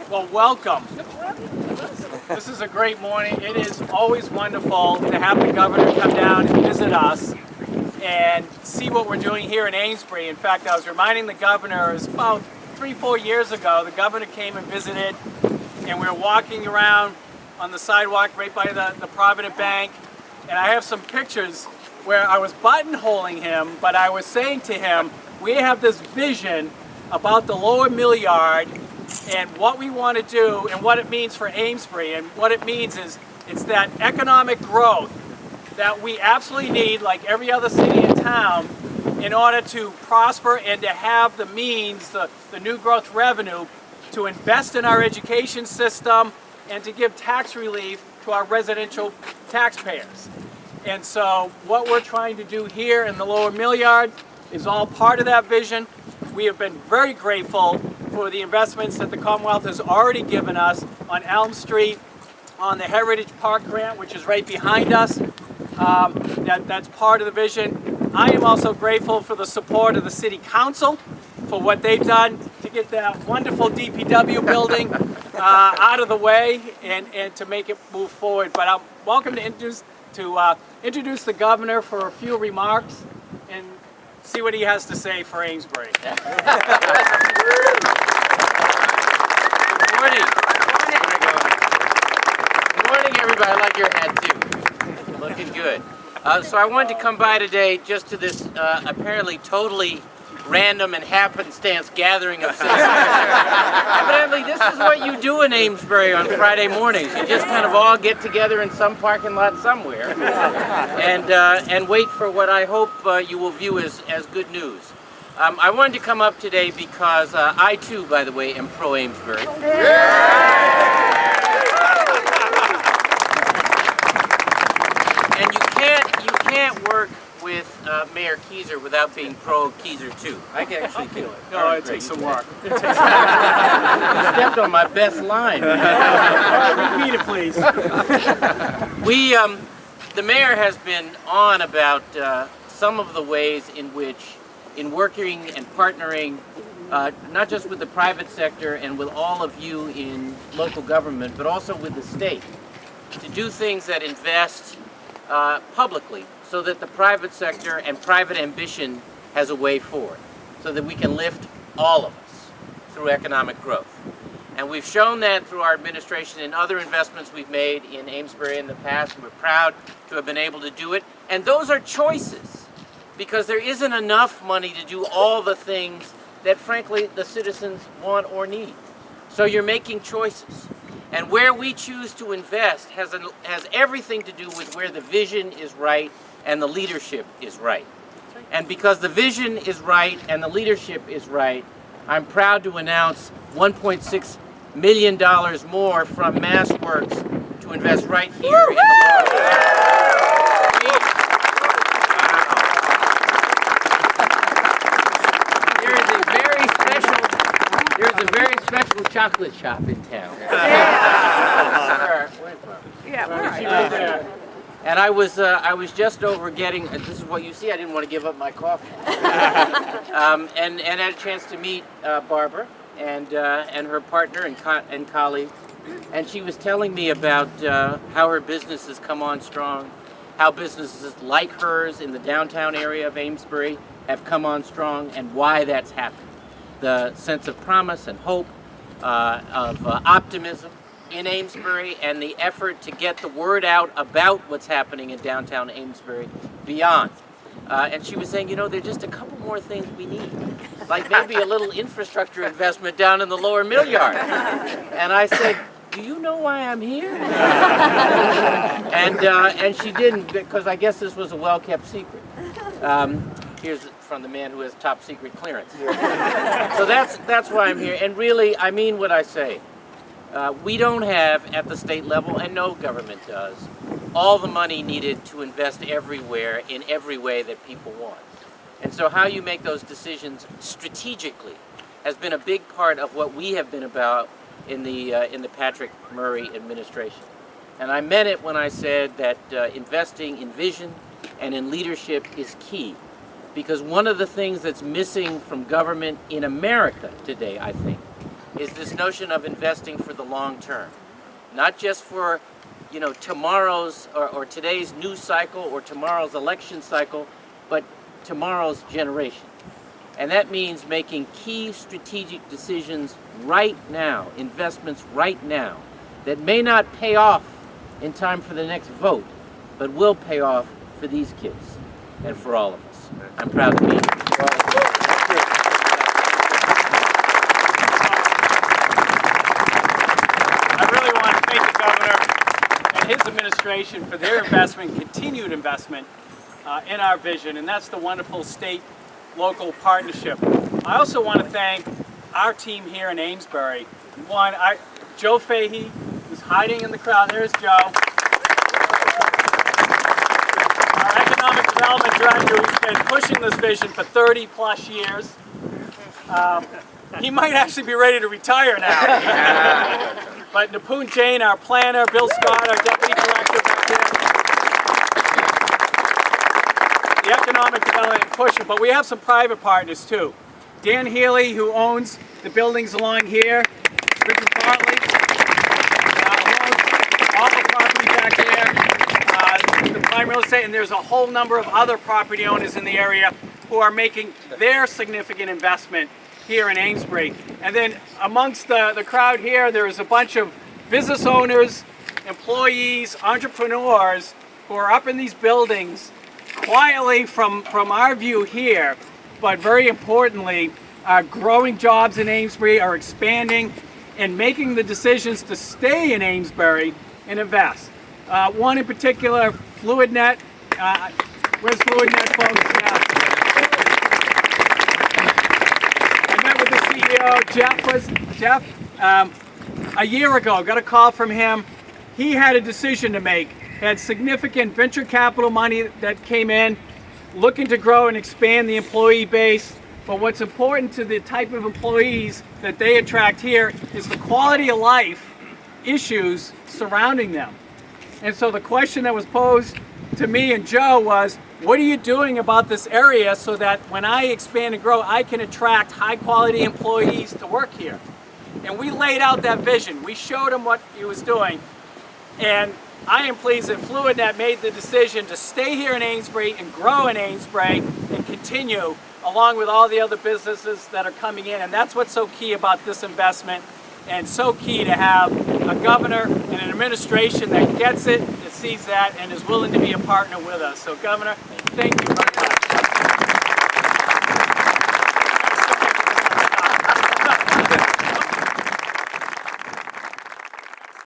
Well, welcome. This is a great morning. It is always wonderful to have the governor come down and visit us and see what we're doing here in Amesbury. In fact, I was reminding the governor, it was about 3-4 years ago, the governor came and visited, and we were walking around on the sidewalk right by the Provident Bank, and I have some pictures where I was buttonholing him, but I was saying to him, we have this vision about the lower Millyard and what we want to do and what it means for Amesbury. And what it means is it's that economic growth that we absolutely need, like every other city and town, in order to prosper and to have the means, the new growth revenue, to invest in our education system and to give tax relief to our residential taxpayers. And so what we're trying to do here in the lower Millyard is all part of that vision. We have been very grateful for the investments that the Commonwealth has already given us on Elm Street, on the Heritage Park grant, which is right behind us. That's part of the vision. I am also grateful for the support of the City Council for what they've done to get that wonderful DPW building out of the way and to make it move forward. But I'm welcome to introduce the governor for a few remarks and see what he has to say for Amesbury. Good morning. Good morning, everybody. I like your hat too. Looking good. So I wanted to come by today just to this apparently totally random and happenstance gathering of citizens. Evidently, this is what you do in Amesbury on Friday mornings. You just kind of all get together in some parking lot somewhere and wait for what I hope you will view as good news. I wanted to come up today because I too, by the way, am pro Amesbury. And you can't work with Mayor Keyser without being pro Keyser too. I can actually do it. No, it takes some work. You stepped on my best line. Repeat it, please. The mayor has been on about some of the ways in which, in working and partnering, not just with the private sector and with all of you in local government, but also with the state, to do things that invest publicly, so that the private sector and private ambition has a way forward, so that we can lift all of us through economic growth. And we've shown that through our administration and other investments we've made in Amesbury in the past, and we're proud to have been able to do it. And those are choices, because there isn't enough money to do all the things that, frankly, the citizens want or need. So you're making choices. And where we choose to invest has everything to do with where the vision is right and the leadership is right. And because the vision is right and the leadership is right, I'm proud to announce $1.6 million more from MassWorks to invest right here in the There's a very special chocolate shop in town. Yeah, where are you? Right there. And I was just over getting, this is what you see, I didn't want to give up my coffee. And had a chance to meet Barbara and her partner and colleagues. And she was telling me about how her business has come on strong, how businesses like hers in the downtown area of Amesbury have come on strong, and why that's happened. The sense of promise and hope, of optimism in Amesbury, and the effort to get the word out about what's happening in downtown Amesbury beyond. And she was saying, you know, there's just a couple more things we need, like maybe a little infrastructure investment down in the lower Millyard. And I said, do you know why I'm here? And she didn't, because I guess this was a well-kept secret. Here's from the man who has top secret clearance. So that's why I'm here. And really, I mean what I say. We don't have, at the state level, and no government does, all the money needed to invest everywhere in every way that people want. And so how you make those decisions strategically has been a big part of what we have been about in the Patrick Murray administration. And I meant it when I said that investing in vision and in leadership is key. Because one of the things that's missing from government in America today, I think, is this notion of investing for the long term. Not just for, tomorrow's or today's news cycle or tomorrow's election cycle, but tomorrow's generation. And that means making key strategic decisions right now, investments right now, that may not pay off in time for the next vote, but will pay off for these kids and for all of us. I'm proud to be here. I really want to thank the governor and his administration for their investment, continued investment in our vision, and that's the wonderful state-local partnership. I also want to thank our team here in Amesbury. Joe Fahey, who's hiding in the crowd. There's Joe. Our economic development director, who's been pushing this vision for 30 plus years. He might actually be ready to retire now. But Nipun Jain, our planner, Bill Scott, our deputy director back there. The economic development pusher, but we have some private partners too. Dan Healy, who owns the buildings along here. Richard Bartley, who owns all the property back there. The prime real estate, and there's a whole number of other property owners in the area who are making their significant investment here in Amesbury. And then amongst the crowd here, there's a bunch of business owners, employees, entrepreneurs who are up in these buildings quietly from our view here, but very importantly, are growing jobs in Amesbury, are expanding and making the decisions to stay in Amesbury and invest. One in particular, FluidNet. Where's FluidNet, folks? I met with the CEO, Jeff, a year ago. Got a call from him. He had a decision to make. Had significant venture capital money that came in, looking to grow and expand the employee base. But what's important to the type of employees that they attract here is the quality of life issues surrounding them. And so the question that was posed to me and Joe was, what are you doing about this area so that when I expand and grow, I can attract high quality employees to work here? And we laid out that vision. We showed him what he was doing. And I am pleased that FluidNet made the decision to stay here in Amesbury and grow in Amesbury and continue along with all the other businesses that are coming in. And that's what's so key about this investment, and so key to have a governor and an administration that gets it, that sees that, and is willing to be a partner with us. So Governor, thank you very much.